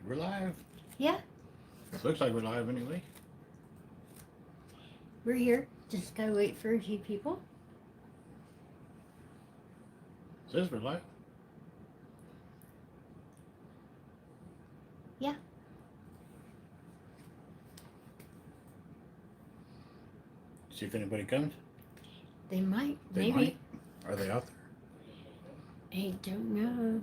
We're live. Yeah. It looks like we're live anyway. We're here. Just gotta wait for a few people. It says we're live. Yeah. See if anybody comes. They might. They maybe. might. Are they out there? I don't know.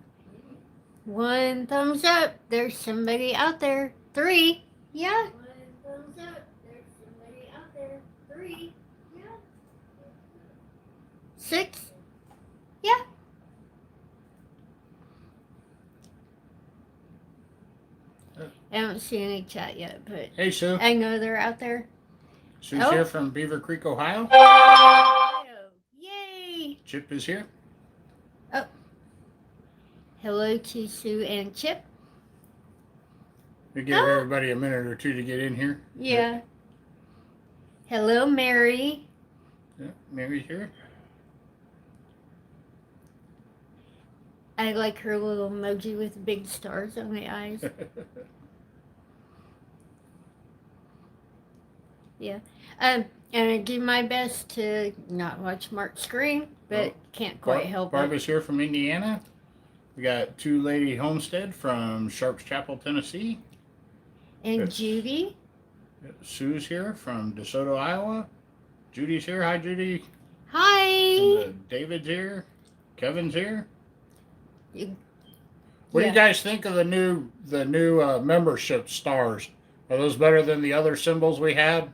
1 thumbs up. There's somebody out there. 3. Yeah. 1 thumbs up. There's somebody out there. 3. Yeah. 6. Yeah. I don't see any chat yet, but Hey, Sue. I know they're out there. Sue's here from Beaver Creek, Ohio. Yay! Chip is here. Oh. Hello to Sue and Chip. We give everybody a minute or two to get in here. Yeah. Hello, Mary. Yeah, Mary's here. I like her little emoji with big stars on the eyes. Yeah. And I do my best to not watch Mark's screen, but can't quite help it. Barbara's here from Indiana. We got 2 Lady Homestead from Sharps Chapel, Tennessee. And Judy. Sue's here from DeSoto, Iowa. Judy's here. Hi, Judy. Hi. And, David's here. Kevin's here. What do you guys think of the new membership stars? Are those better than the other symbols we had?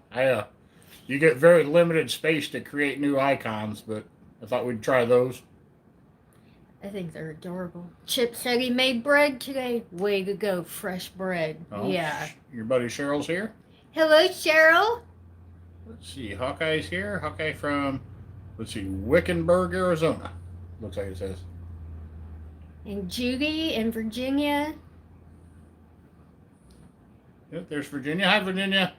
You get very limited space to create new icons, but I thought we'd try those. I think they're adorable. Chip said he made bread today. Way to go, fresh bread. Oh, yeah. Your buddy Cheryl's here. Hello, Cheryl. Let's see, Hawkeye's here. Hawkeye from, Wickenburg, Arizona. Looks like it says. And Judy in Virginia. Yep, there's Virginia. Hi, Virginia.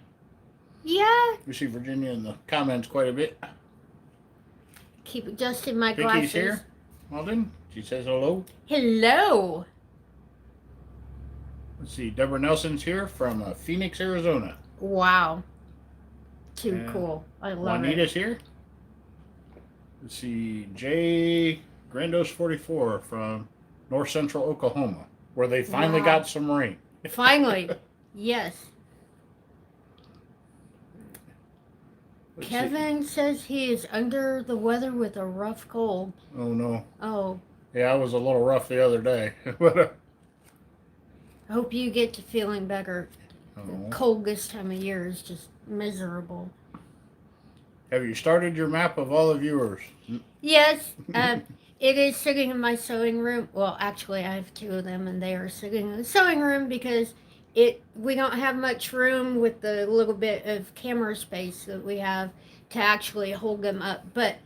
Yeah. We see Virginia in the comments quite a bit. Keep adjusting my Vicky's glasses. here. Malden. She says hello. Hello. Let's see, Deborah Nelson's here from Phoenix, Arizona. Wow. Too cool. I love Juanita's here. Let's see, Jay Grandos 44 from North Central Oklahoma, where they finally got some rain. Finally. Yes. Kevin says he is under the weather with a rough cold. Oh, no. Oh. Yeah, I was a little rough the other day. But I hope you get to feeling better. The cold this time of year is just miserable. Have you started your map of all the viewers? Yes. It is sitting in my sewing room. Well, actually, I have 2 of them, and they are sitting in the sewing room because we don't have much room with the little bit of camera space that we have to actually hold them up. But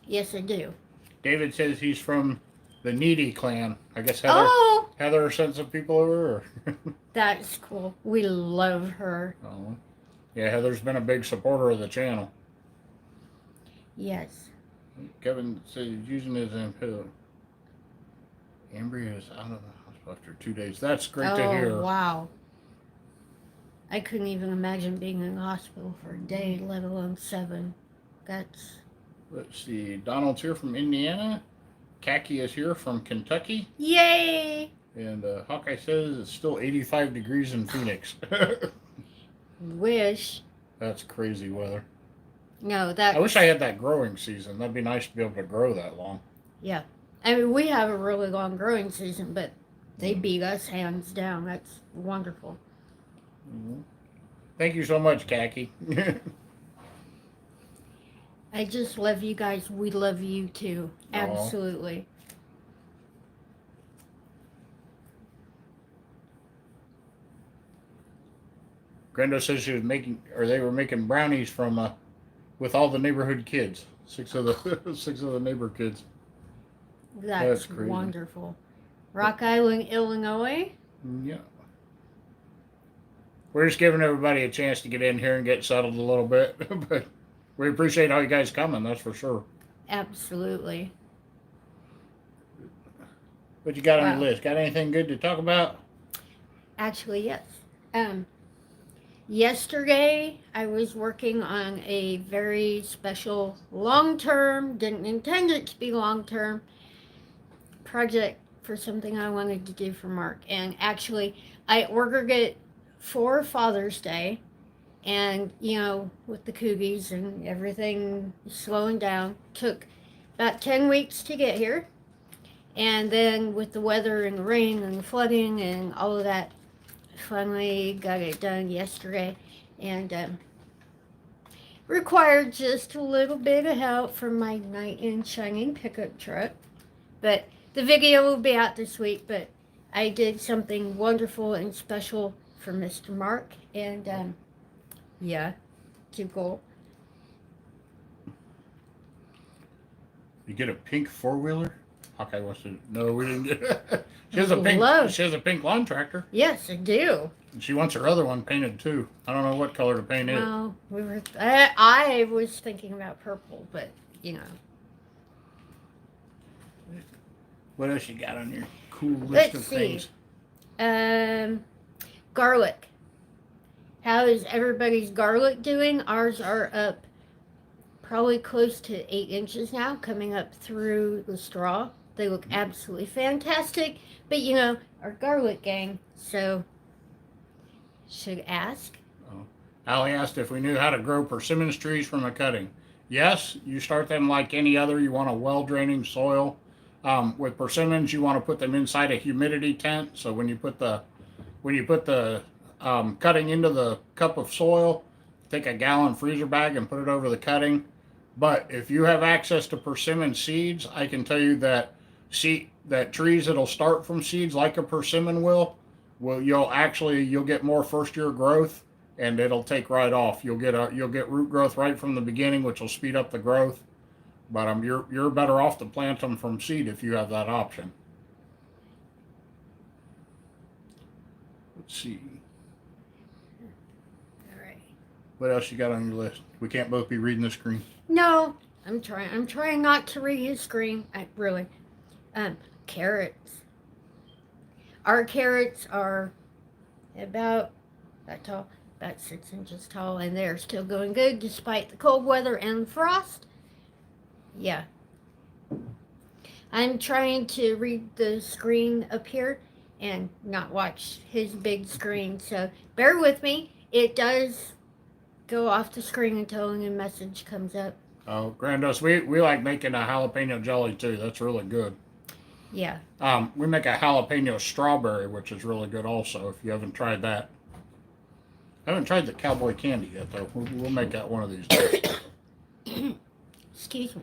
yes, I do. David says he's from the Needy clan. I guess Heather sent some people over. That's cool. We love her. Oh, yeah, Heather's been a big supporter of the channel. Yes. Kevin says he's using his pill. Ambria is out of the hospital after 2 days. That's great to hear. Oh, wow. I couldn't even imagine being in the hospital for a day, let alone 7. That's... Let's see. Donald's here from Indiana. Khaki is here from Kentucky. Yay! And Hawkeye says it's still 85 degrees in Phoenix. Wish. That's crazy weather. No, that... I wish I had that growing season. That'd be nice to be able to grow that long. Yeah. I mean, we have a really long growing season, but they beat us hands down. That's wonderful. Mm-hmm. Thank you so much, Khaki. I just love you guys. We love you too. Absolutely. Grendo says they were making brownies from with all the neighborhood kids. 6 of the neighbor kids. That's crazy. Wonderful. Rock Island, Illinois. Yeah. We're just giving everybody a chance to get in here and get settled a little bit, but we appreciate all you guys coming, that's for sure. Absolutely. What you got on your list? Got anything good to talk about? Actually, yes. Um, Yesterday, I was working on a very special long term, didn't intend it to be long term, project for something I wanted to do for Mark. And actually, I ordered it for Father's Day. And, with the coogies and everything slowing down, took about 10 weeks to get here. And then with the weather and the rain and the flooding and all of that, finally got it done yesterday. And required just a little bit of help from my knight in shining pickup truck. But the video will be out this week. But I did something wonderful and special for Mr. Mark. And yeah, too cool. You get a pink 4-wheeler? Hawkeye wants to. No, we didn't get it. She has a pink lawn tractor. Yes, I do. And she wants her other one painted too. I don't know what color to paint it. Well, I was thinking about purple, but What else you got on your cool list Let's of see. things? Garlic. How is everybody's garlic doing? Ours are up probably close to 8 inches now, coming up through the straw. They look absolutely fantastic. But our garlic gang, so should ask. Oh. Allie asked if we knew how to grow persimmons trees from a cutting. Yes, you start them like any other. You want a well-draining soil. With persimmons, you want to put them inside a humidity tent. So when you put the cutting into the cup of soil, take a gallon freezer bag and put it over the cutting. But if you have access to persimmon seeds, I can tell you that trees that'll start from seeds like a persimmon you'll get more first year growth, and it'll take right off. You'll get root growth right from the beginning, which will speed up the growth. But you're better off to plant them from seed if you have that option. Let's see. All right. What else you got on your list? We can't both be reading the screen. No, I'm trying not to read his screen. Really. Carrots. Our carrots are about that tall, about 6 inches tall, and they're still going good despite the cold weather and frost. Yeah. I'm trying to read the screen up here and not watch his big screen, so bear with me. It does go off the screen until a new message comes up. Oh, Grandos, we like making a jalapeno jelly too. That's really good. Yeah. We make a jalapeno strawberry, which is really good also, if you haven't tried that. I haven't tried the cowboy candy yet, though. We'll make that one of these days. Excuse me.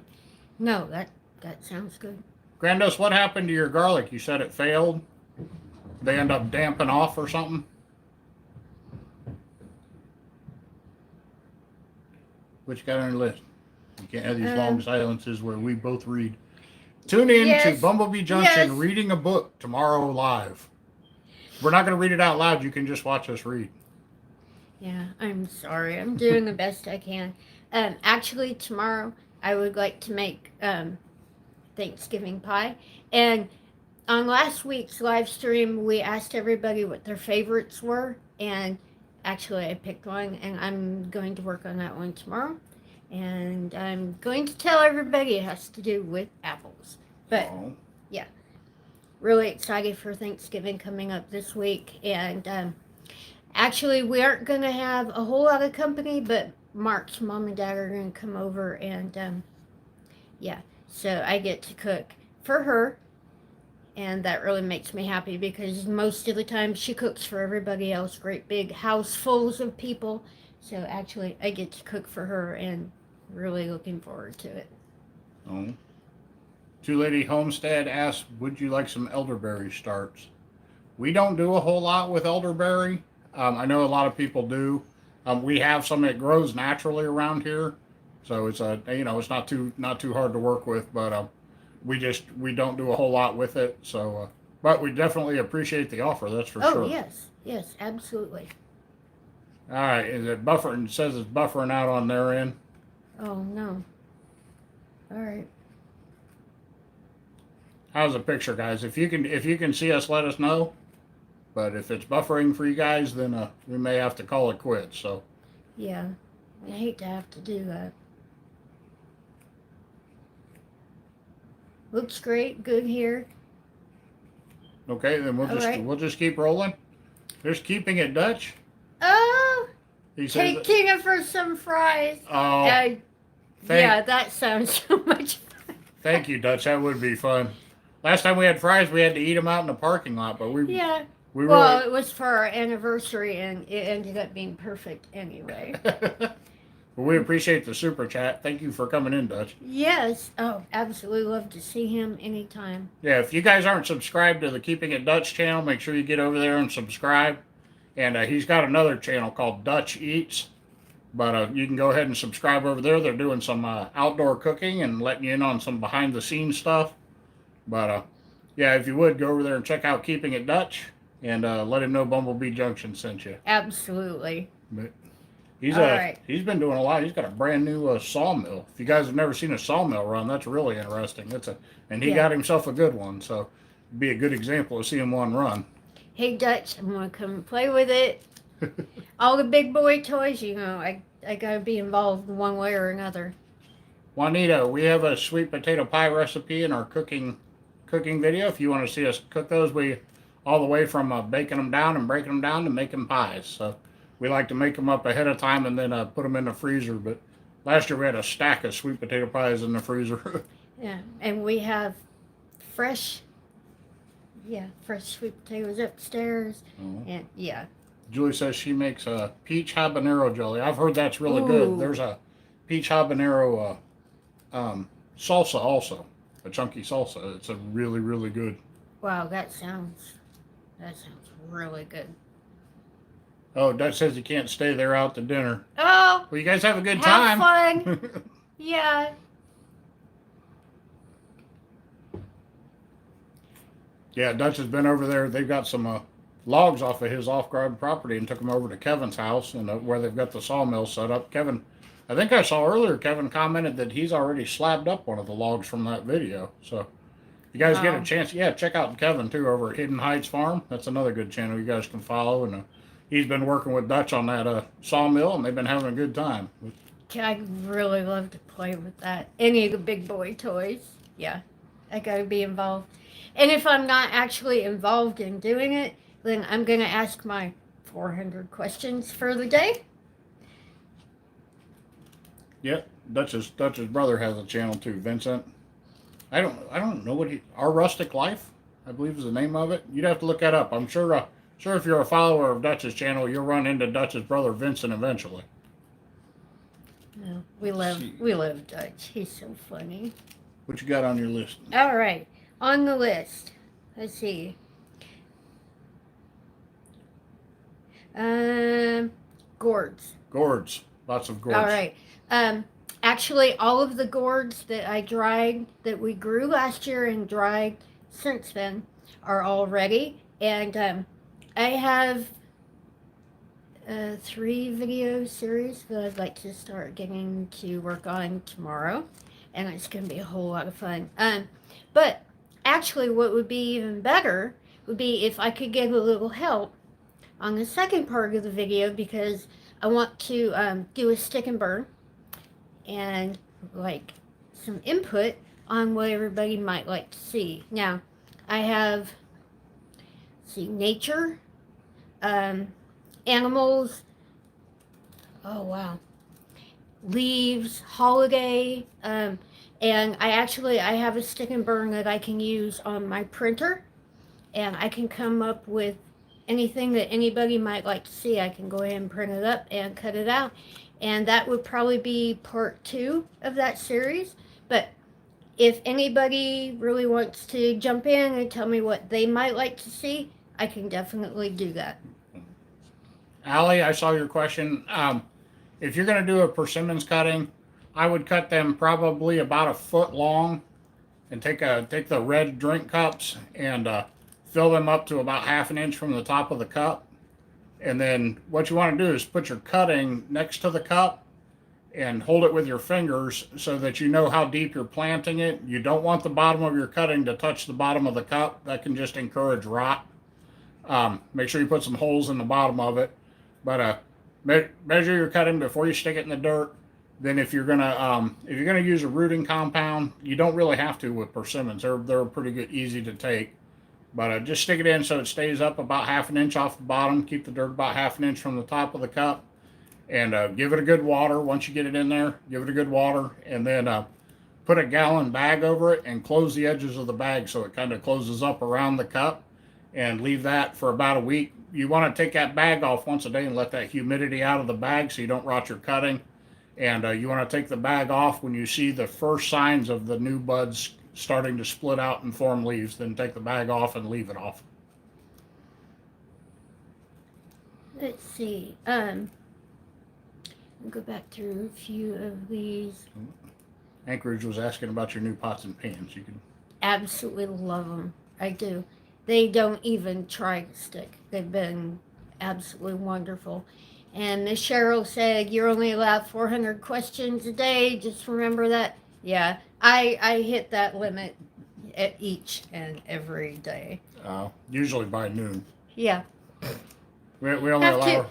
No, that sounds good. Grandos, what happened to your garlic? You said it failed? They end up damping off or something? What you got on your list? You can't have these long silences where we both read. Tune in to Bumblebee Junction, reading a book tomorrow live. We're not going to read it out loud. You can just watch us read. Yeah, I'm sorry. I'm doing the best I can. Actually, tomorrow I would like to make Thanksgiving pie. And on last week's live stream, we asked everybody what their favorites were. And actually, I picked one, and I'm going to work on that one tomorrow. And I'm going to tell everybody it has to do with apples. But, yeah, really excited for Thanksgiving coming up this week. And actually, we aren't going to have a whole lot of company, but Mark's mom and dad are going to come over. And, yeah, so I get to cook for her. And that really makes me happy because most of the time she cooks for everybody else. Great big house fulls of people. So actually, I get to cook for her and really looking forward to it. Oh. Two Lady Homestead asked, would you like some elderberry starts? We don't do a whole lot with elderberry. I know a lot of people do. We have some that grows naturally around here. So it's it's not too hard to work with, but we don't do a whole lot with it. So, but we definitely appreciate the offer. That's for sure. Oh yes, absolutely. All right, is it buffering? It says it's buffering out on their end. Oh no. All right. How's the picture, guys? If you can see us, let us know. But if it's buffering for you guys, then we may have to call it quits. So Yeah, I hate to have to do that. Looks great, good here. okay, then All right. we'll just keep rolling. There's keeping it Dutch. Oh, He says, take Tina for some fries. "Oh, Yeah, that sounds so much fun. thank you, Dutch. That would be fun." Last time we had fries, we had to eat them out in the parking lot, but Yeah. we Well, really. it was for our anniversary, and it ended up being perfect anyway. Well, we appreciate the super chat. Thank you for coming in, Dutch. Yes. Oh, absolutely love to see him anytime. Yeah, if you guys aren't subscribed to the Keeping It Dutch channel, make sure you get over there and subscribe. And he's got another channel called Dutch Eats. But you can go ahead and subscribe over there. They're doing some outdoor cooking and letting you in on some behind the scenes stuff. But yeah, if you would, go over there and check out Keeping It Dutch and let him know Bumblebee Junction sent you. Absolutely. But he's All right. he's been doing a lot. He's got a brand new sawmill. If you guys have never seen a sawmill run, that's really interesting. And he Yeah. got himself a good one, so it'd be a good example of seeing one run. Hey, Dutch, I'm going to come and play with it. All the big boy toys, you know, I got to be involved in one way or another. Juanita, we have a sweet potato pie recipe in our cooking video. If you want to see us cook those, we all the way from baking them down and breaking them down to making pies. So we like to make them up ahead of time and then put them in the freezer. But last year we had a stack of sweet potato pies in the freezer. Yeah, and we have fresh sweet potatoes upstairs. Oh. And yeah. Julie says she makes a peach habanero jelly. I've heard that's really Ooh. good. There's a peach habanero salsa also, a chunky salsa. It's a really, really good. Wow, that sounds really good. Oh, Dutch says you can't stay there out to dinner. Oh, Well, you guys have a good have time. fun. Yeah. Yeah, Dutch has been over there. They've got some logs off of his off-grid property and took them over to Kevin's house and where they've got the sawmill set up. Kevin, I think I saw earlier, Kevin commented that he's already slabbed up one of the logs from that video. So if you guys get a Wow. chance, yeah, check out Kevin too over at Hidden Heights Farm. That's another good channel you guys can follow. And he's been working with Dutch on that sawmill, and they've been having a good time. I really love to play with that. Any of the big boy toys. Yeah, I got to be involved. And if I'm not actually involved in doing it, then I'm going to ask my 400 questions for the day. Yep, Dutch's brother has a channel too, Vincent. I don't know what Our Rustic Life, I believe is the name of it. You'd have to look that up. I'm sure if you're a follower of Dutch's channel, you'll run into Dutch's brother Vincent eventually. No, we love Dutch. He's so funny. What you got on your list? All right, on the list. Let's see. Gourds. Gourds. Lots of gourds. All right. Actually, all of the gourds that I dried, that we grew last year and dried since then, are all ready. And I have 3 video series that I'd like to start getting to work on tomorrow. And it's going to be a whole lot of fun. But actually, what would be even better would be if I could get a little help on the second part of the video, because I want to do a stick and burn and like some input on what everybody might like to see. Now, I have nature, animals, oh wow, leaves, holiday, and I have a stick and burn that I can use on my printer, and I can come up with anything that anybody might like to see. I can go ahead and print it up and cut it out, and that would probably be part 2 of that series. But if anybody really wants to jump in and tell me what they might like to see, I can definitely do that. Allie, I saw your question. If you're going to do a persimmons cutting, I would cut them probably about a foot long, and take the red drink cups and fill them up to about half an inch from the top of the cup. And then what you want to do is put your cutting next to the cup and hold it with your fingers so that you know how deep you're planting it. You don't want the bottom of your cutting to touch the bottom of the cup. That can just encourage rot. Make sure you put some holes in the bottom of it. But measure your cutting before you stick it in the dirt. Then if you're gonna use a rooting compound, you don't really have to with persimmons. They're pretty good, easy to take. But just stick it in so it stays up about half an inch off the bottom. Keep the dirt about half an inch from the top of the cup, and give it a good water. Once you get it in there, give it a good water, and then put a gallon bag over it and close the edges of the bag so it kind of closes up around the cup, and leave that for about a week. You want to take that bag off once a day and let that humidity out of the bag so you don't rot your cutting. And you want to take the bag off when you see the first signs of the new buds starting to split out and form leaves. Then take the bag off and leave it off. Let's see. Go back through a few of these. Anchorage was asking about your new pots and pans. You can Absolutely love them. I do. They don't even try to stick. They've been absolutely wonderful. And Miss Cheryl said, you're only allowed 400 questions a day. Just remember that. Yeah, I hit that limit at each and every day. usually by noon. Yeah. We only Have allow. to.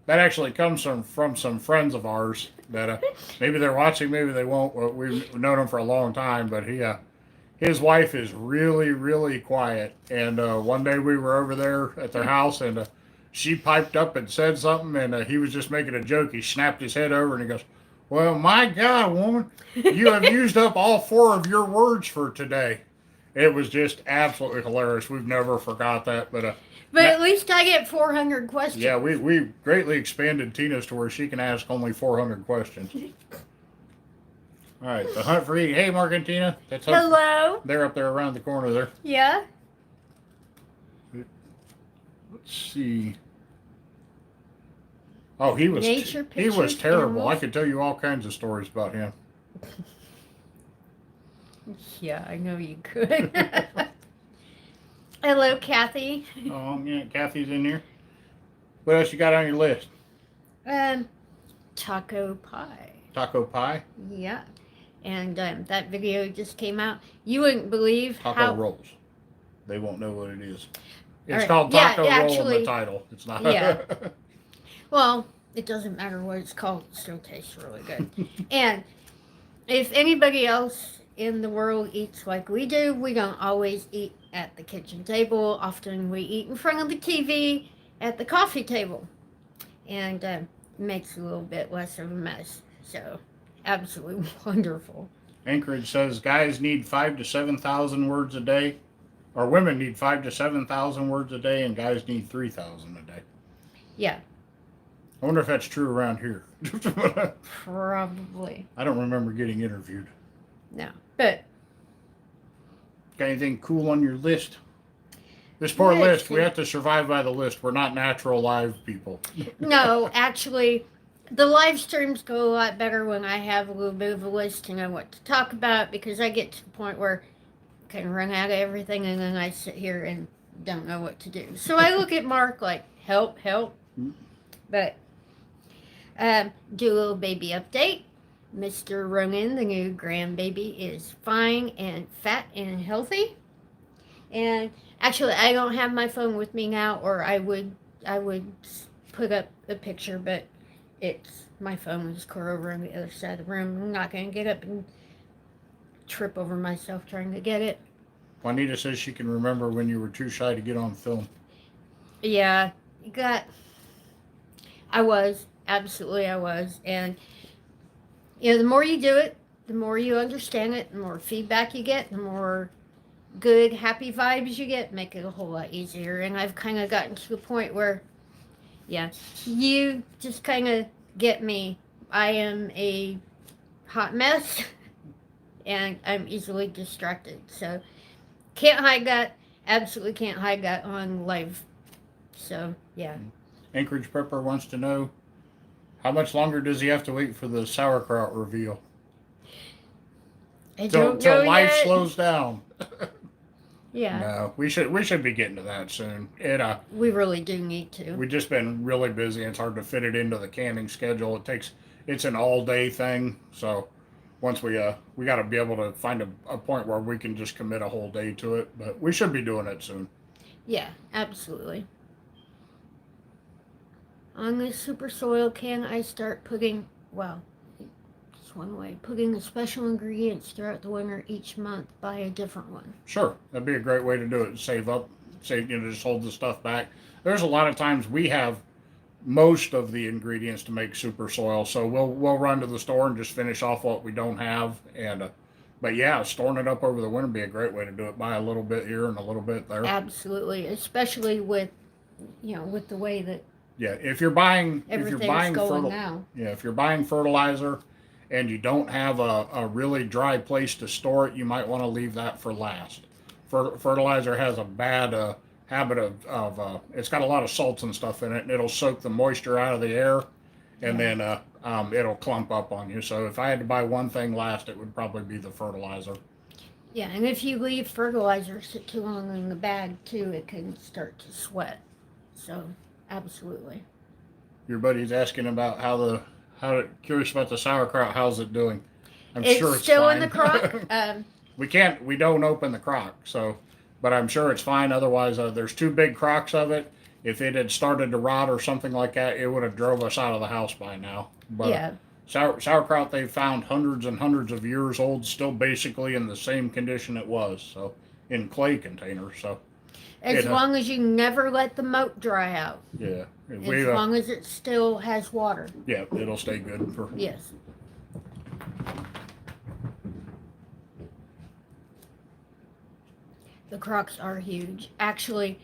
That actually comes from some friends of ours that maybe they're watching, maybe they won't. Well, we've known him for a long time, but his wife is really, really quiet. And one day we were over there at their house, and she piped up and said something, and he was just making a joke. He snapped his head over and he goes, "Well, my God, woman, you have used up all 4 of your words for today." It was just absolutely hilarious. We've never forgot that, but at least I get 400 questions. yeah, we greatly expanded Tina's to where she can ask only 400 questions. All right, the hunt for eating. Hey, Mark and Tina. That's Hello. They're up there around the corner there. Yeah. Let's see. Oh, he was Nature he was pictures, terrible. animals. I could tell you all kinds of stories about him. Yeah, I know you could. Hello, Kathy. Oh, yeah, Kathy's in here. What else you got on your list? Taco pie. Taco pie, Yeah. And that video just came out. You wouldn't believe taco how. rolls. They won't know what it is. It's Alright, called yeah, taco roll in actually- the title. It's not. Yeah. Well, it doesn't matter what it's called. It still tastes really good. And if anybody else in the world eats like we do, we don't always eat at the kitchen table. Often we eat in front of the TV at the coffee table. And it makes a little bit less of a mess. So, absolutely wonderful. Anchorage says guys need 5,000 to 7,000 words a day, or women need 5,000 to 7,000 words a day, and guys need 3,000 a day. Yeah, I wonder if that's true around here. probably. I don't remember getting interviewed. No. But, Got anything cool on your list? This poor Let's list. see. We have to survive by the list. We're not natural live people. no, actually, the live streams go a lot better when I have a little bit of a list to know what to talk about, because I get to the point where I can run out of everything and then I sit here and don't know what to do. So I look at Mark like, help. But do a little baby update. Mr. Ronan, the new grandbaby, is fine and fat and healthy. And actually, I don't have my phone with me now, or I would put up a picture, but my phone is clear over on the other side of the room. I'm not going to get up and trip over myself trying to get it. Juanita says she can remember when you were too shy to get on film. Yeah, I was. Absolutely, I was. And, the more you do it, the more you understand it, the more feedback you get, the more good, happy vibes you get, make it a whole lot easier. And I've kind of gotten to the point where, you just kind of get me. I am a hot mess, and I'm easily distracted. So, can't hide that. Absolutely can't hide that on live. So, yeah. Anchorage Prepper wants to know, how much longer does he have to wait for the sauerkraut reveal? I don't know Till life yet. slows down. Yeah. No, we should be getting to that soon. We really do need to. We've just been really busy. It's hard to fit it into the canning schedule. It's an all day thing. So once we got to be able to find a point where we can just commit a whole day to it. But we should be doing it soon. Yeah, absolutely. On this super soil, can I start putting, well, it's one way, putting the special ingredients throughout the winter each month, buy a different one? Sure, that'd be a great way to do it. Save, just hold the stuff back. There's a lot of times we have most of the ingredients to make super soil, so we'll run to the store and just finish off what we don't have. And but yeah, storing it up over the winter would be a great way to do it. Buy a little bit here and a little bit there. Absolutely, especially with, with the way that Yeah, if you're buying everything's going now. yeah, if you're buying fertilizer and you don't have a really dry place to store it, you might want to leave that for last. Fertilizer has a bad habit of it's got a lot of salts and stuff in it, and it'll soak the moisture out of the air, and then it'll clump up on you. So if I had to buy one thing last, it would probably be the fertilizer. Yeah, and if you leave fertilizer sit too long in the bag too, it can start to sweat. So absolutely. Your buddy's asking about curious about the sauerkraut. How's it doing? I'm It's sure it's still fine. in the crock. We don't open the crock, so, but I'm sure it's fine. Otherwise, there's two big crocks of it. If it had started to rot or something like that, it would have drove us out of the house by now. But Yeah. Sauerkraut they've found hundreds and hundreds of years old, still basically in the same condition it was, so in clay containers. So As long as you never let the moat dry out. yeah, As long as it still has water. yeah, it'll stay good for. Yes. The crocks are huge. Actually,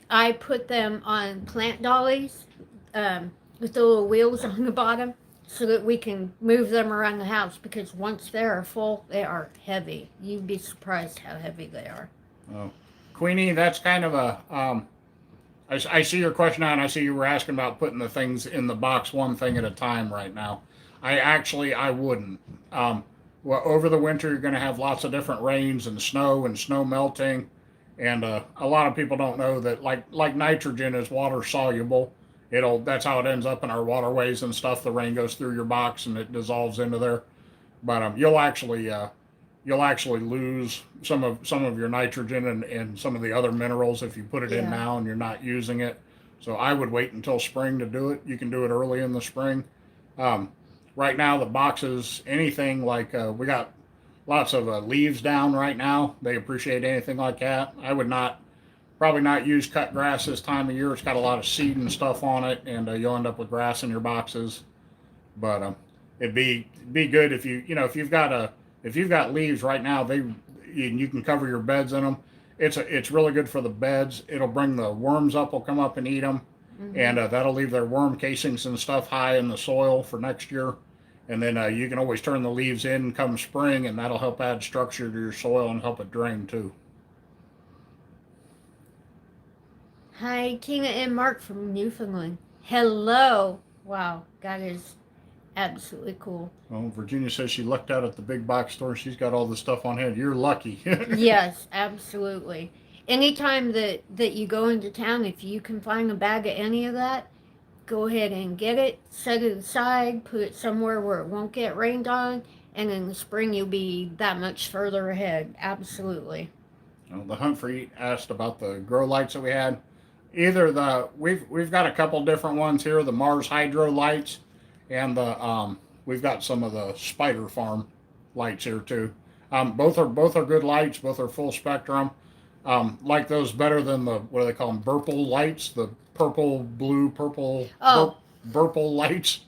I put them on plant dollies with the little wheels on the bottom so that we can move them around the house, because once they are full, they are heavy. You'd be surprised how heavy they are. Oh. Queenie, that's kind of I see your question now, and I see you were asking about putting the things in the box one thing at a time right now. I wouldn't. Well, over the winter, you're going to have lots of different rains and snow melting. And a lot of people don't know that like nitrogen is water soluble. That's how it ends up in our waterways and stuff. The rain goes through your box and it dissolves into there. But you'll actually lose some of your nitrogen and some of the other minerals if you put it in now and you're not using it. So I would wait until spring to do it. You can do it early in the spring. Right now, the boxes, anything like we got lots of leaves down right now. They appreciate anything like that. I would probably not use cut grass this time of year. It's got a lot of seed and stuff on it, and you'll end up with grass in your boxes. But it'd be good if if you've got leaves right now, you can cover your beds in them. It's really good for the beds. It'll bring the worms up. Will come up and eat them, and that'll leave their worm casings and stuff high in the soil for next year. And then you can always turn the leaves in come spring, and that'll help add structure to your soil and help it drain too. Hi, Tina and Mark from Newfoundland. Hello. Wow, that is absolutely cool. Well, Virginia says she lucked out at the big box store. She's got all the stuff on hand. You're lucky. Yes, absolutely. Anytime that you go into town, if you can find a bag of any of that, go ahead and get it, set it aside, put it somewhere where it won't get rained on, and in the spring you'll be that much further ahead. Absolutely. Well, the Humphrey asked about the grow lights that we had. We've got a couple different ones here, the Mars Hydro lights, and we've got some of the Spider Farm lights here too. Both are good lights. Both are full spectrum. Like those better than the, what do they call them, Burple lights, the purple lights.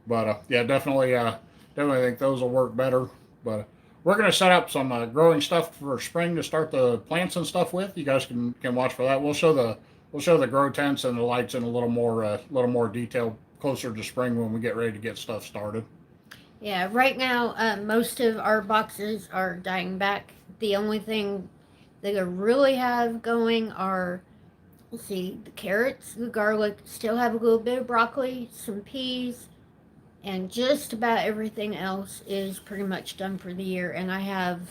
But yeah, definitely think those will work better. But we're going to set up some growing stuff for spring to start the plants and stuff with. You guys can watch for that. We'll show the grow tents and the lights in a little more detail closer to spring when we get ready to get stuff started. Yeah, right now most of our boxes are dying back. The only thing that I really have going are, let's see, the carrots, the garlic, still have a little bit of broccoli, some peas, and just about everything else is pretty much done for the year. And I have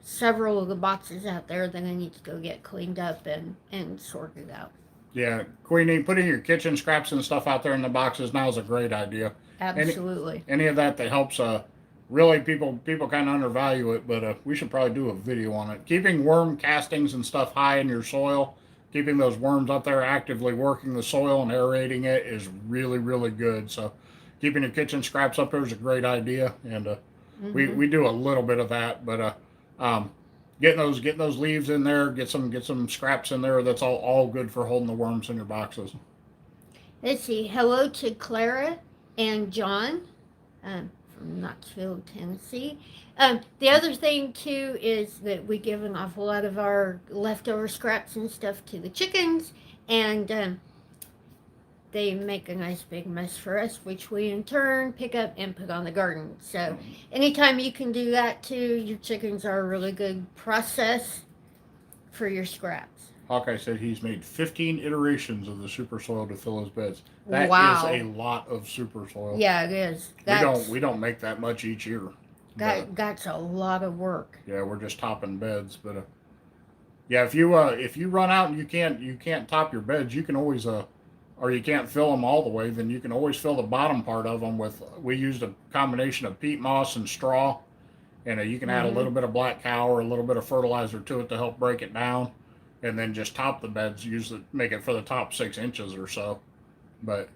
several of the boxes out there that I need to go get cleaned up and sorted out. Yeah, Queenie, putting your kitchen scraps and stuff out there in the boxes now is a great idea. Absolutely. Any of that helps. Really, people kind of undervalue it, but we should probably do a video on it. Keeping worm castings and stuff high in your soil keeping those worms up there actively working the soil and aerating it is really, really good. So keeping your kitchen scraps up there is a great idea, and we do a little bit of that, but getting those leaves in there, get some scraps in there. That's all good for holding the worms in your boxes. Let's see. Hello to Clara and John from Knoxville, Tennessee. The other thing too is that we give an awful lot of our leftover scraps and stuff to the chickens, and they make a nice big mess for us, which we in turn pick up and put on the garden. So anytime you can do that too, your chickens are a really good process for your scraps. Hawkeye said he's made 15 iterations of the super soil to fill his beds. That Wow. is a lot of super soil. Yeah, it is. We don't make that much each year. That's a lot of work. Yeah, we're just topping beds, but yeah, if you run out and you can't top your beds, you can always or you can't fill them all the way, then you can always fill the bottom part of them with. We used a combination of peat moss and straw, and you can add a little bit of black cow or a little bit of fertilizer to it to help break it down, and then just top the beds. Make it for the top 6 inches or so, but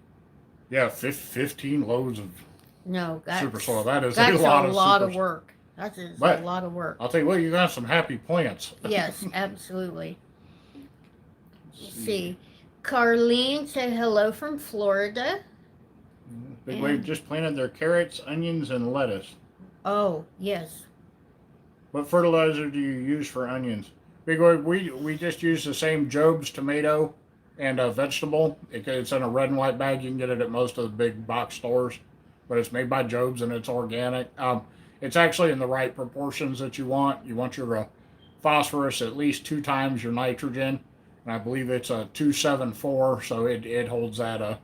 yeah, 15 loads of super soil. That's a lot of work. That is a lot of work. I'll tell you what, you got some happy plants. Yes, absolutely. Let's see. Carlene said hello from Florida. Big Wave just planted their carrots, onions, and lettuce. Oh, yes. What fertilizer do you use for onions? Big Wave, we just use the same Job's tomato and vegetable. It's in a red and white bag. You can get it at most of the big box stores, but it's made by Job's and it's organic. It's actually in the right proportions that you want. You want your phosphorus at least 2 times your nitrogen. And I believe it's a 274, so it holds that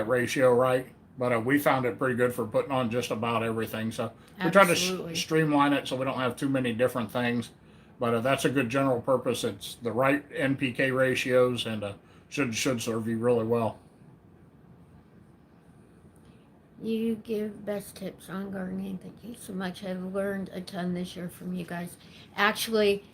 ratio right. But we found it pretty good for putting on just about everything. So we try to streamline it so we don't have too many different things. But that's a good general purpose. It's the right NPK ratios and should serve you really well. You give best tips on gardening. Thank you so much. I've learned a ton this year from you guys. Actually,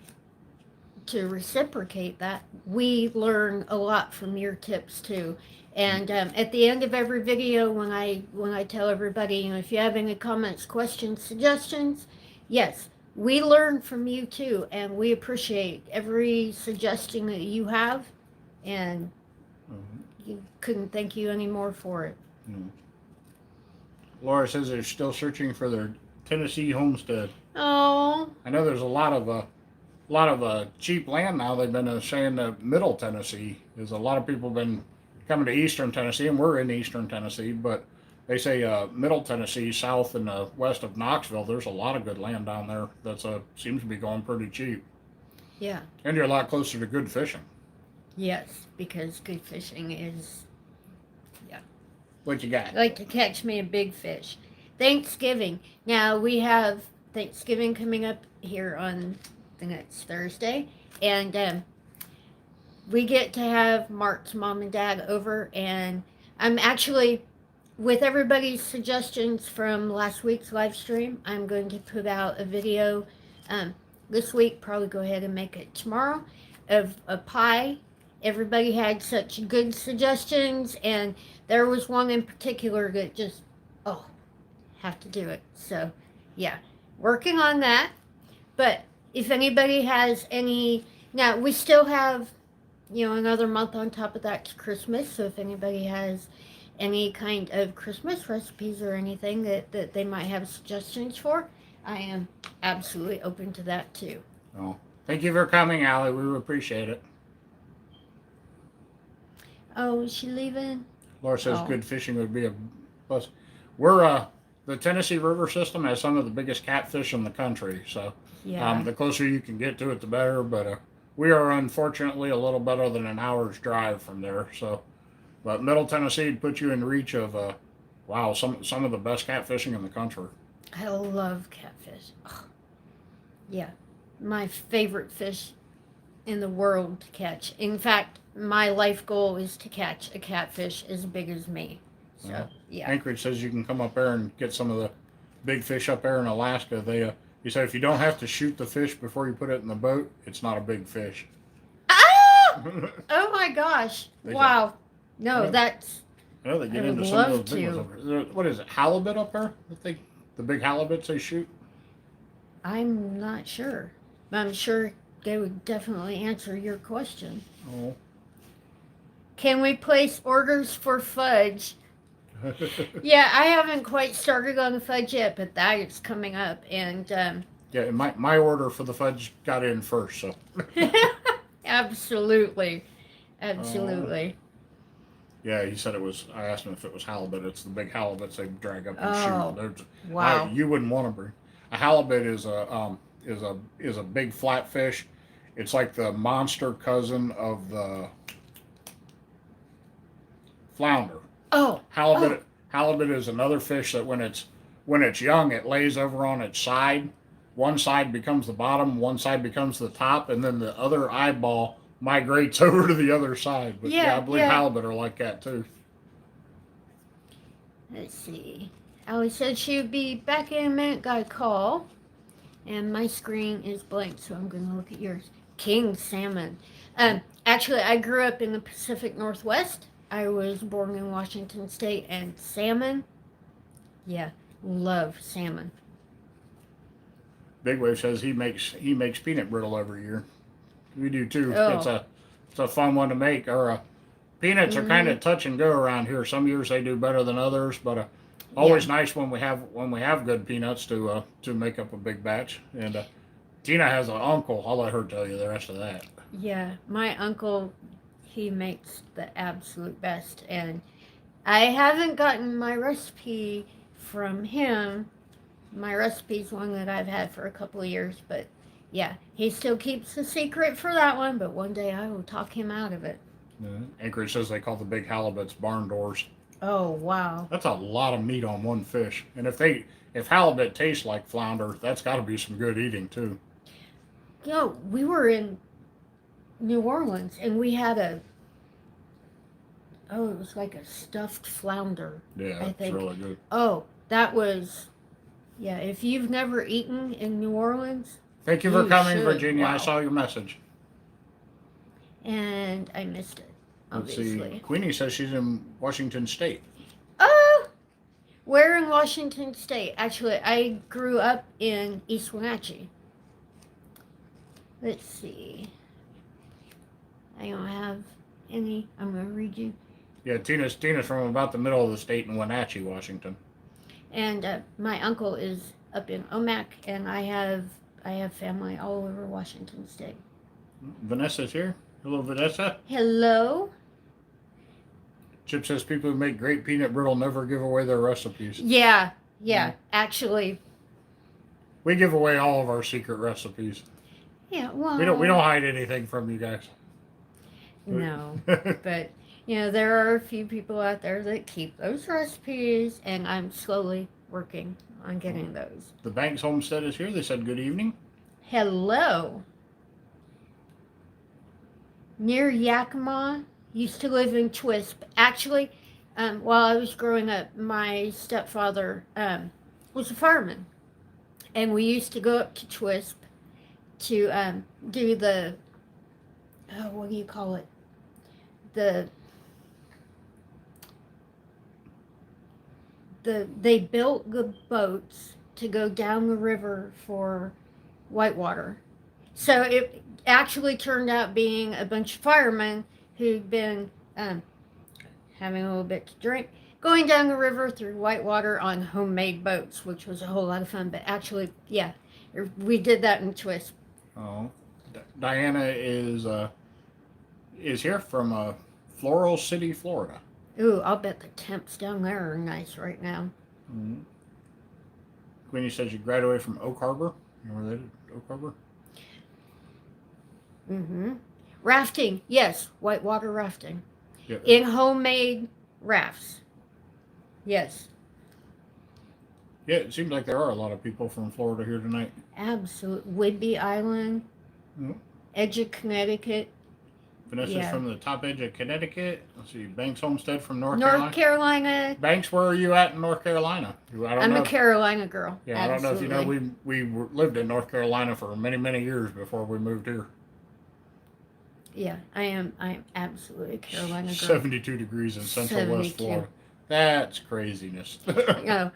to reciprocate that, we learn a lot from your tips too. And at the end of every video, when I tell everybody, if you have any comments, questions, suggestions, yes, we learn from you too, and we appreciate every suggestion that you have, and you couldn't thank you anymore for it. Laura says they're still searching for their Tennessee homestead. Oh, I know there's a lot of cheap land now. They've been saying that Middle Tennessee is a lot of people have been coming to Eastern Tennessee, and we're in Eastern Tennessee, but they say Middle Tennessee, south and west of Knoxville, there's a lot of good land down there that seems to be going pretty cheap. yeah. And you're a lot closer to good fishing. Yes, because good fishing is, What you got? like to catch me a big fish. Thanksgiving. Now we have Thanksgiving coming up here on the next Thursday, and we get to have Mark's mom and dad over, and I'm actually, with everybody's suggestions from last week's live stream, I'm going to put out a video this week, probably go ahead and make it tomorrow, of a pie. Everybody had such good suggestions, and there was one in particular that just, have to do it. So, yeah, working on that. But if anybody has any, now we still have, another month on top of that to Christmas. So if anybody has any kind of Christmas recipes or anything that they might have suggestions for, I am absolutely open to that too. Oh, thank you for coming, Allie. We appreciate it. Oh, is she leaving? Laura says good fishing would be a plus. We're the Tennessee River system has some of the biggest catfish in the country. So the closer you can get to it, the better. But we are unfortunately a little better than an hour's drive from there. So, but Middle Tennessee would put you in reach of some of the best catfishing in the country. I love catfish. Oh, yeah, my favorite fish in the world to catch. In fact, my life goal is to catch a catfish as big as me. So, yeah. Anchorage says you can come up there and get some of the big fish up there in Alaska. He said if you don't have to shoot the fish before you put it in the boat, it's not a big fish. Ah! Oh my gosh! They Wow. No, Yeah. that's. I know they get I would into some of love those big ones to. over there. What is it, halibut up there? I think the big halibuts they shoot. I'm not sure. But I'm sure they would definitely answer your question. Oh. Can we place orders for fudge? Yeah, I haven't quite started on the fudge yet, but that is coming up, and Yeah, my order for the fudge got in first, so. absolutely, Uh, absolutely. yeah, he said it was. I asked him if it was halibut. It's the big halibuts they drag up and shoot. Oh, wow. You wouldn't want to bring. A halibut is a big flat fish. It's like the monster cousin of the flounder. Oh, Halibut halibut is another fish that when it's young, it lays over on its side. One side becomes the bottom, one side becomes the top, and then the other eyeball migrates over to the other side. But yeah, I believe yeah. halibut are like that too. Let's see. Allie said she would be back in a minute. Got a call, and my screen is blank, so I'm going to look at yours. King salmon. Actually, I grew up in the Pacific Northwest. I was born in Washington State, and salmon. Yeah, love salmon. Big Wave says he makes peanut brittle every year. We do too. Oh. It's a fun one to make. Peanuts are kind of touch and go around here. Some years they do better than others, but always nice when we have good peanuts to make up a big batch. And Tina has an uncle. I'll let her tell you the rest of that. Yeah, my uncle, he makes the absolute best, and I haven't gotten my recipe from him. My recipe's one that I've had for a couple of years, but yeah, he still keeps the secret for that one, but one day I will talk him out of it. Yeah. Anchorage says they call the big halibuts barn doors. Oh, wow. That's a lot of meat on one fish. And if halibut tastes like flounder, that's got to be some good eating too. You know, we were in New Orleans, and we had it was like a stuffed flounder. Yeah, I it's think. really good. Oh, that was, yeah, if you've never eaten in New Orleans. Thank you for coming, should. Virginia. Wow. I saw your message. And I missed it, obviously. Let's see. Queenie says she's in Washington State. Oh, where in Washington State? Actually, I grew up in East Wenatchee. Let's see. I don't have any. I'm going to read you. Yeah, Tina's from about the middle of the state in Wenatchee, Washington. And my uncle is up in Omak, and I have family all over Washington State. Vanessa's here. Hello, Vanessa. Hello. Chip says people who make great peanut brittle never give away their recipes. Yeah. Actually. We give away all of our secret recipes. Yeah. Well. We don't hide anything from you guys. No, but there are a few people out there that keep those recipes, and I'm slowly working on getting those. The Banks Homestead is here. They said good evening. Hello. Near Yakima, used to live in Twisp. Actually, while I was growing up, my stepfather was a fireman, and we used to go up to Twisp to do the, what do you call it? They built the boats to go down the river for whitewater. So it actually turned out being a bunch of firemen who'd been having a little bit to drink, going down the river through whitewater on homemade boats, which was a whole lot of fun. But actually, yeah, we did that in Twisp. Oh, Diana is here from Floral City, Florida. Ooh, I'll bet the temps down there are nice right now. Mm-hmm. Queenie says you graduated from Oak Harbor. You're related to Oak Harbor? Mm-hmm. Rafting, yes, whitewater rafting. Yep. In homemade rafts. Yes. Yeah, it seems like there are a lot of people from Florida here tonight. Absolutely. Whidbey Island, edge of Connecticut. Vanessa's from the top edge of Connecticut. Let's see, Banks Homestead from North Carolina. Banks, where are you at in North Carolina? I'm a Carolina girl. Yeah, absolutely. I don't know if you know, we lived in North Carolina for many, many years before we moved here. Yeah, I am absolutely a Carolina girl. 72 degrees in Central West 72. Florida. That's craziness. You know,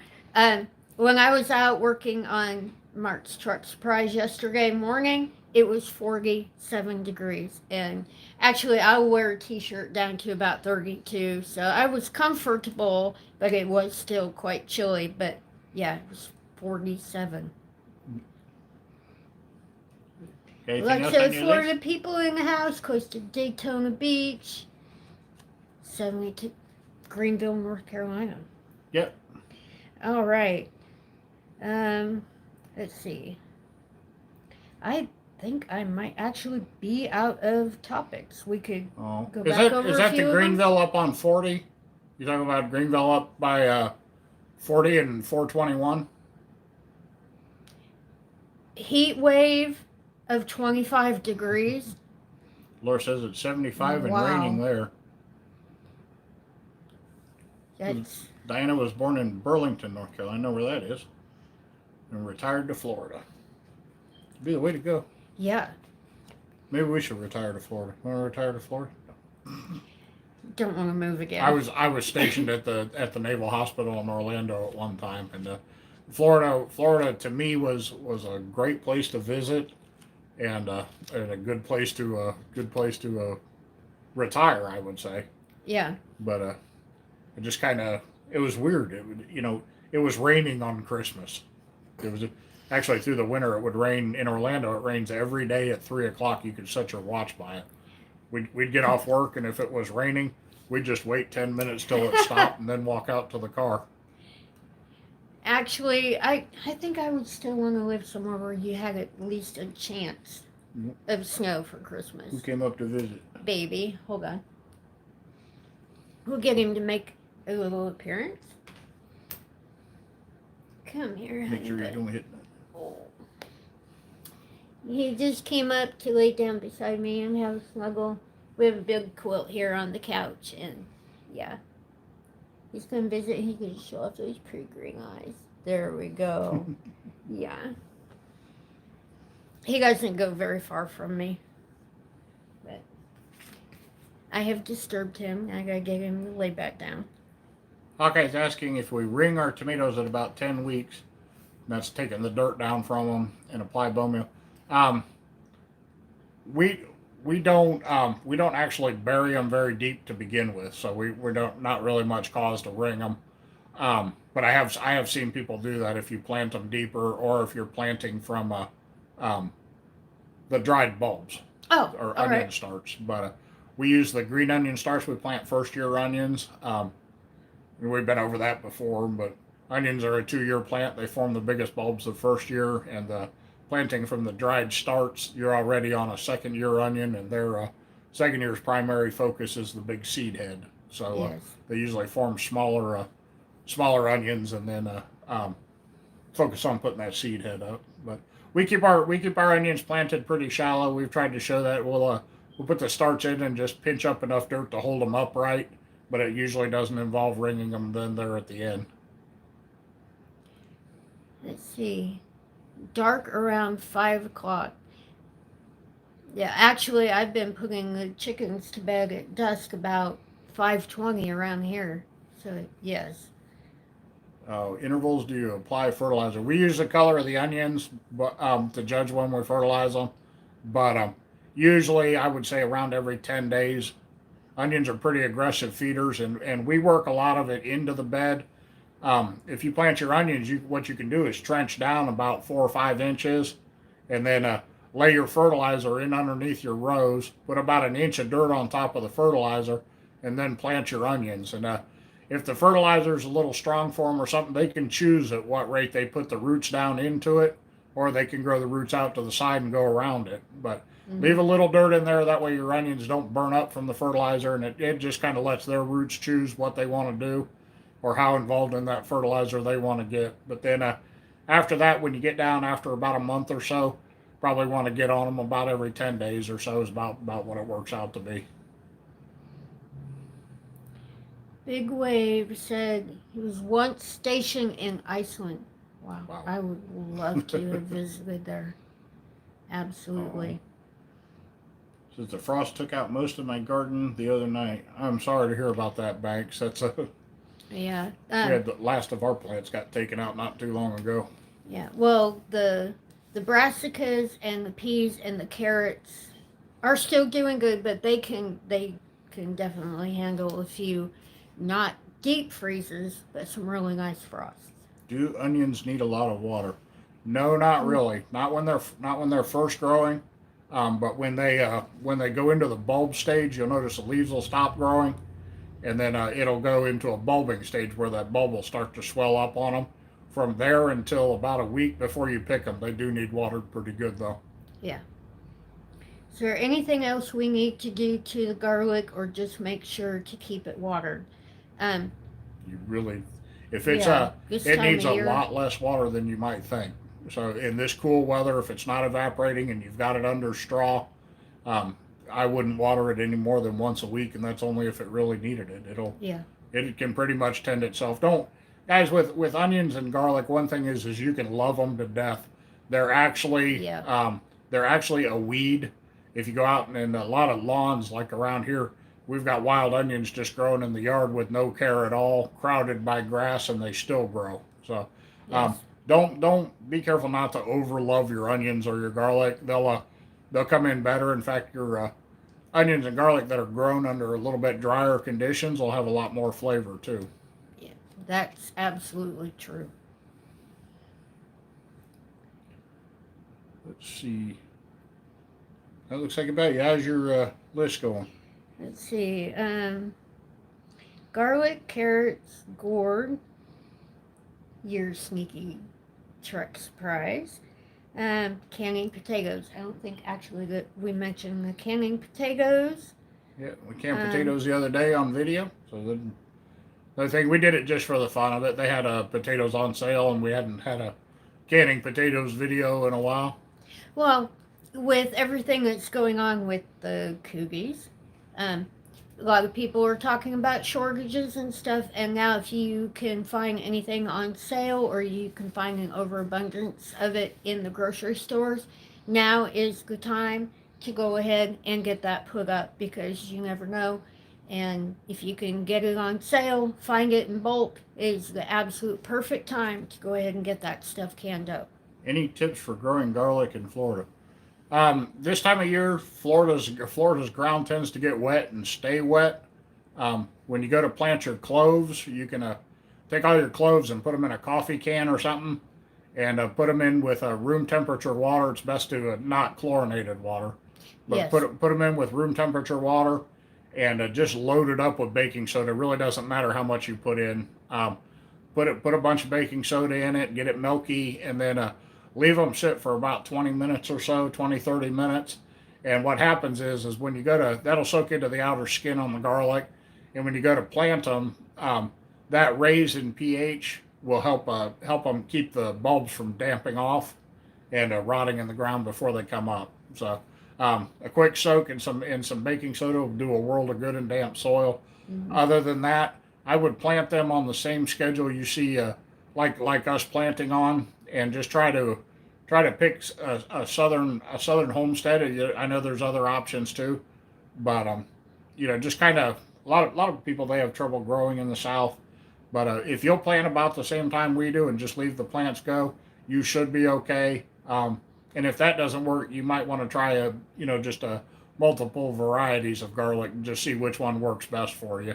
when I was out working on Mark's truck surprise yesterday morning, it was 47 degrees. And actually, I wear a t-shirt down to about 32. So I was comfortable, but it was still quite chilly. But yeah, it was 47. Anything Like I else said, on your Florida list? people in the house, close to Daytona Beach, 72, Greenville, North Carolina. Yep. All right. Let's see. I think I might actually be out of topics. We could go back over Is a that few the of them. Greenville up on 40? You talking about Greenville up by 40 and 421? Heat wave of 25 degrees. Laura says it's 75 and Wow. raining there. That's Diana was born in Burlington, North Carolina. I know where that is. And retired to Florida. Be the way to go. yeah. Maybe we should retire to Florida. Want to retire to Florida? Don't want to move again. I was stationed at the Naval Hospital in Orlando at one time, and Florida to me was a great place to visit, and a good place to retire, I would say. Yeah. But it just kind of, it was weird. It was raining on Christmas. It was actually through the winter. It would rain in Orlando. It rains every day at 3 o'clock. You could set your watch by it. We'd get off work, and if it was raining, we'd just wait 10 minutes till it stopped and then walk out to the car. Actually, I think I would still want to live somewhere where you had at least a chance of snow for Christmas. Who came up to visit? Baby, hold on. We'll get him to make a little appearance. Come here, Make sure you honey. don't hit Oh. He just came up to lay down beside me and have a snuggle. We have a big quilt here on the couch, and yeah. He's gonna visit. He can show off those pretty green eyes. There we go. Yeah. He doesn't go very far from me, but I have disturbed him. I gotta get him to lay back down. Hawkeye's asking if we wring our tomatoes at about 10 weeks. That's taking the dirt down from them and apply bone meal. We don't actually bury them very deep to begin with, so we don't not really much cause to wring them. But I have seen people do that if you plant them deeper, or if you're planting from the dried bulbs Oh, or all onion right. starts. But we use the green onion starts. We plant first year onions. We've been over that before, but onions are a 2-year plant. They form the biggest bulbs the first year, and the planting from the dried starts, you're already on a 2nd-year onion, and their 2nd year's primary focus is the big seed head. So Yes. they usually form smaller onions, and then focus on putting that seed head up. But we keep our onions planted pretty shallow. We've tried to show that we'll put the starts in and just pinch up enough dirt to hold them upright, but it usually doesn't involve wringing them then there at the end. Let's see. Dark around 5 o'clock. Yeah, actually, I've been putting the chickens to bed at dusk about 5:20 around here. So yes. Intervals, do you apply fertilizer? We use the color of the onions, but to judge when we fertilize them. But usually, I would say around every 10 days. Onions are pretty aggressive feeders, and we work a lot of it into the bed. If you plant your onions, what you can do is trench down about 4 or 5 inches, and then lay your fertilizer in underneath your rows. Put about an inch of dirt on top of the fertilizer, and then plant your onions. And if the fertilizer is a little strong for them or something, they can choose at what rate they put the roots down into it, or they can grow the roots out to the side and go around it. But leave a little dirt in there, that way your onions don't burn up from the fertilizer, and it just kind of lets their roots choose what they want to do or how involved in that fertilizer they want to get. But then after that, when you get down after about a month or so, probably want to get on them about every 10 days or so is about what it works out to be. Big Wave said he was once stationed in Iceland. Wow. I would love to have visited there. Absolutely. Says the frost took out most of my garden the other night. I'm sorry to hear about that, Banks. That's a Yeah. we had the last of our plants got taken out not too long ago. Yeah. Well, the brassicas and the peas and the carrots are still doing good, but they can definitely handle a few not deep freezes, but some really nice frosts. Do onions need a lot of water? No, not really. Not when they're first growing. But when they go into the bulb stage, you'll notice the leaves will stop growing, and then it'll go into a bulbing stage where that bulb will start to swell up on them. From there until about a week before you pick them, they do need watered pretty good though. Yeah. Is there anything else we need to do to the garlic, or just make sure to keep it watered? Um, You really, if it's yeah, this it time needs of a year. lot less water than you might think. So in this cool weather, if it's not evaporating and you've got it under straw, um, I wouldn't water it any more than once a week, and that's only if it really needed it. Yeah. It can pretty much tend itself. Don't guys with onions and garlic. One thing is you can love them to death. They're actually Yeah. they're actually a weed. If you go out and a lot of lawns like around here, we've got wild onions just growing in the yard with no care at all, crowded by grass, and they still grow. So Yes. don't be careful not to over love your onions or your garlic. They'll come in better. In fact, your onions and garlic that are grown under a little bit drier conditions will have a lot more flavor too. Yeah. That's absolutely true. Let's see. That looks like about you. How's your list going? Let's see. Garlic, carrots, gourd. Your sneaky truck surprise. Canning potatoes. I don't think actually that we mentioned the canning potatoes. Yeah, we canned Um, potatoes the other day on video. So the thing we did it just for the fun of it. They had potatoes on sale, and we hadn't had a canning potatoes video in a while. Well, with everything that's going on with the coogies, um, a lot of people are talking about shortages and stuff. And now, if you can find anything on sale, or you can find an overabundance of it in the grocery stores, now is the time to go ahead and get that put up, because you never know. And if you can get it on sale, find it in bulk, is the absolute perfect time to go ahead and get that stuff canned up. Any tips for growing garlic in Florida? This time of year, Florida's ground tends to get wet and stay wet. When you go to plant your cloves, you can take all your cloves and put them in a coffee can or something, and put them in with room temperature water. It's best to not chlorinated water, but Yes. put them in with room temperature water, and just load it up with baking soda. It really doesn't matter how much you put in. Put a bunch of baking soda in it, get it milky, and then leave them sit for about 20 minutes or so, 20 30 minutes. And what happens is when you go to, that'll soak into the outer skin on the garlic, and when you go to plant them, that raise in pH will help them keep the bulbs from damping off and rotting in the ground before they come up. So a quick soak in some baking soda will do a world of good in damp soil. Mhm. Other than that, I would plant them on the same schedule you see, like us planting on, and just try to pick a southern homestead. I know there's other options too, but just kind of a lot of people, they have trouble growing in the south. But if you'll plant about the same time we do and just leave the plants go, you should be okay. And if that doesn't work, you might want to try just a multiple varieties of garlic and just see which one works best for you.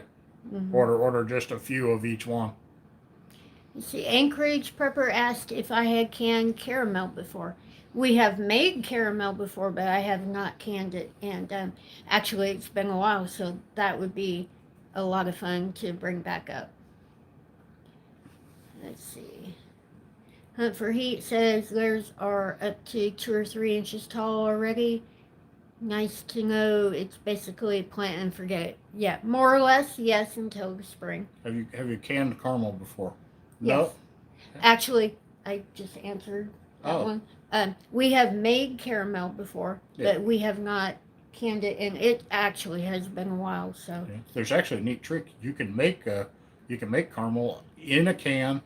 Mhm. Order just a few of each one. You see, Anchorage Prepper asked if I had canned caramel before. We have made caramel before, but I have not canned it. And actually, it's been a while, so that would be a lot of fun to bring back up. Let's see. Hunt for Heat says theirs are up to 2 or 3 inches tall already. Nice to know. It's basically plant and forget it. Yeah, more or less, yes, until the spring. Have you canned caramel before? Yes. No. Actually, I just answered that Oh. one. We have made caramel before, Yeah. but we have not canned it, and it actually has been a while. So Yeah. There's actually a neat trick. You can make caramel in a can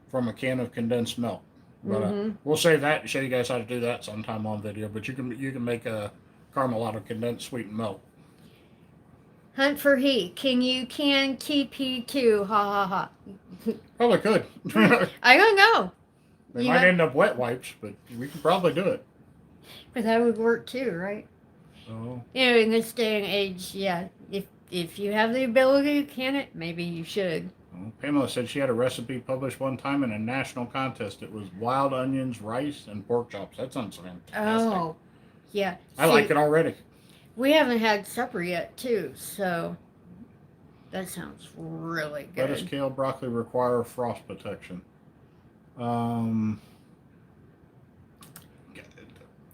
from a can of condensed milk. But Mhm. we'll save that and show you guys how to do that sometime on video. But you can make a caramel out of condensed sweetened milk. Hunt for heat. Can you can TP2? Ha ha ha. Probably could. I don't know. They might end up wet wipes, but we could probably do it. But that would work too, right? Oh. You know, in this day and age, yeah. If you have the ability to can it, maybe you should. Well, Pamela said she had a recipe published one time in a national contest. It was wild onions, rice, and pork chops. That sounds fantastic. Oh, yeah. I like it already. We haven't had supper yet, too, so that sounds really good. Lettuce, kale, broccoli require frost protection.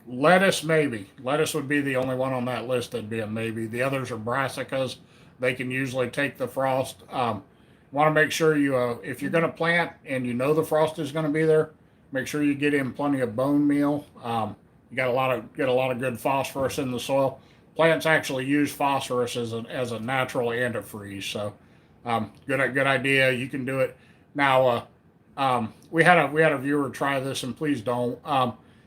Lettuce, maybe. Lettuce would be the only one on that list that'd be a maybe. The others are brassicas. They can usually take the frost. Want to make sure you, if you're going to plant and you know the frost is going to be there, make sure you get in plenty of bone meal. You got a lot of good phosphorus in the soil. Plants actually use phosphorus as a natural antifreeze, so good idea. You can do it. Now, we had a viewer try this, and please don't.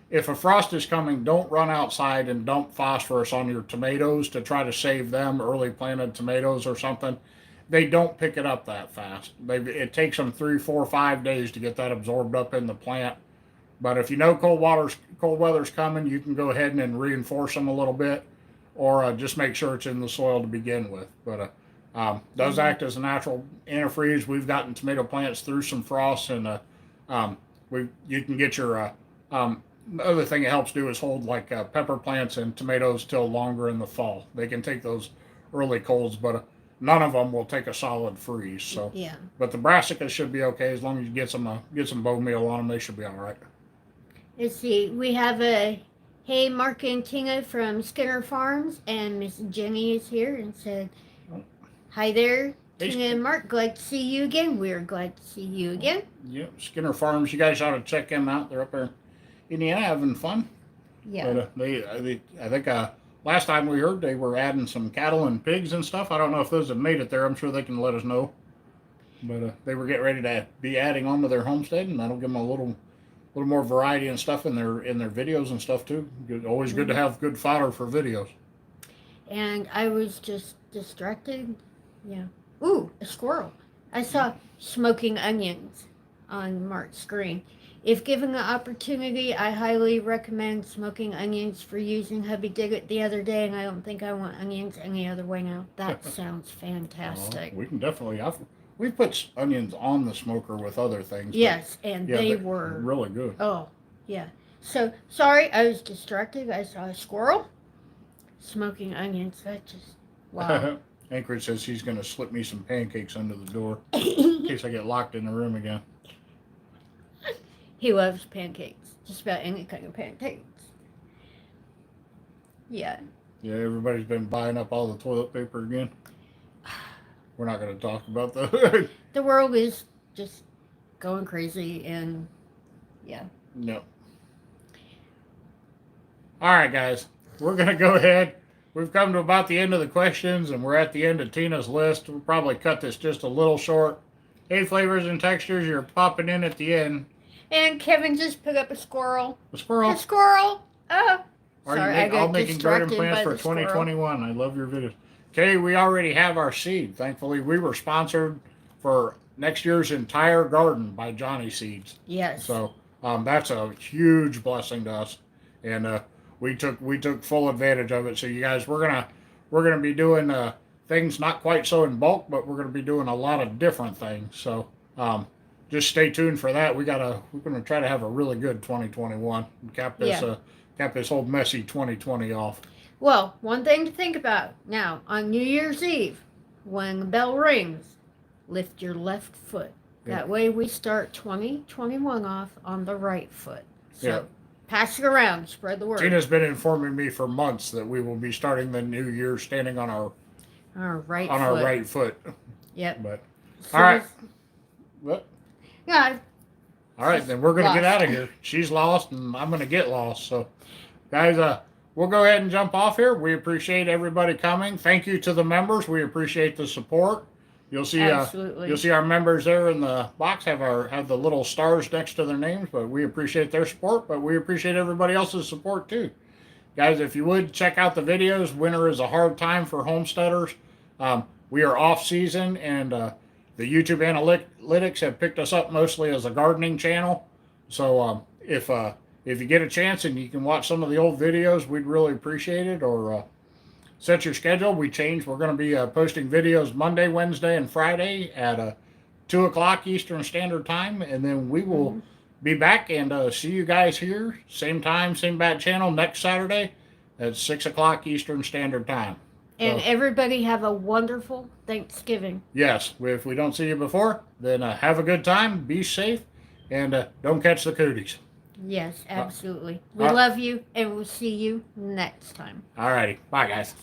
If a frost is coming, don't run outside and dump phosphorus on your tomatoes to try to save them, early planted tomatoes or something. They don't pick it up that fast. It takes them 3, 4, 5 days to get that absorbed up in the plant. But if you know cold weather's coming, you can go ahead and reinforce them a little bit, or just make sure it's in the soil to begin with. But does act as a natural antifreeze. We've gotten tomato plants through some frost, and you can get your the other thing it helps do is hold like pepper plants and tomatoes till longer in the fall. They can take those early colds, but none of them will take a solid freeze. So yeah. But the brassicas should be okay as long as you get some bone meal on them. They should be all right. Let's see. We have a hey Mark and Tina from Skinner Farms, and Miss Jenny is here and said, "Hi there, Hey, Tina and Mark. Glad to see you again. We're glad to see you again." Yep, Skinner Farms. You guys ought to check them out. They're up there in Indiana having fun. Yeah. But I think last time we heard they were adding some cattle and pigs and stuff. I don't know if those have made it there. I'm sure they can let us know. But they were getting ready to be adding on to their homestead, and that'll give them a little more variety and stuff in their videos and stuff too. Always good to have good fodder for videos. And I was just distracted. Yeah. Ooh, a squirrel. I saw smoking onions on Mark's screen. If given the opportunity, I highly recommend smoking onions for using. Hubby did it the other day, and I don't think I want onions any other way now. That sounds fantastic. We can definitely. We put onions on the smoker with other things. Yes, and they were really good. Oh, yeah. So, sorry, I was distracted. I saw a squirrel smoking onions. That just, wow. Anchorage says he's going to slip me some pancakes under the door in case I get locked in the room again. He loves pancakes. Just about any kind of pancakes. Yeah. Yeah, everybody's been buying up all the toilet paper again. We're not going to talk about that. The world is just going crazy, and yeah. No. All right, guys. We're going to go ahead. We've come to about the end of the questions, and we're at the end of Tina's list. We'll probably cut this just a little short. Hey, flavors and textures, you're popping in at the end. And Kevin just put up a squirrel. A squirrel. A squirrel. Oh. All making garden plans for 2021. I love your videos. Okay, we already have our seed. Thankfully, we were sponsored for next year's entire garden by Johnny Seeds. Yes. So that's a huge blessing to us, and we took full advantage of it. So you guys, we're gonna be doing things not quite so in bulk, but we're gonna be doing a lot of different things. So just stay tuned for that. We're gonna try to have a really good 2021 and cap this whole messy 2020 off. Well, one thing to think about now on New Year's Eve, when the bell rings, lift your left foot. Yeah. That way we start 2021 off on the right foot. So pass it around, spread the word. Tina's been informing me for months that we will be starting the new year standing on our right foot. Yep. But all right. What? Yeah. All right, then we're gonna get out of here. She's lost, and I'm gonna get lost. So, guys, we'll go ahead and jump off here. We appreciate everybody coming. Thank you to the members. We appreciate the support. You'll see our members there in the box have the little stars next to their names, but we appreciate their support, but we appreciate everybody else's support too. guys, if you would check out the videos, winter is a hard time for homesteaders. We are off season, and the YouTube analytics have picked us up mostly as a gardening channel. So if you get a chance and you can watch some of the old videos, we'd really appreciate it. Or set your schedule. We changed. We're going to be posting videos Monday, Wednesday, and Friday at 2 o'clock Eastern Standard Time, and then we will be back and see you guys here, same time, same bad channel, next Saturday at 6 o'clock Eastern Standard Time. And everybody have a wonderful Thanksgiving. Yes, if we don't see you before, then have a good time, be safe, and don't catch the cooties. Yes, absolutely. We love you, and we'll see you next time. All righty. Bye, guys.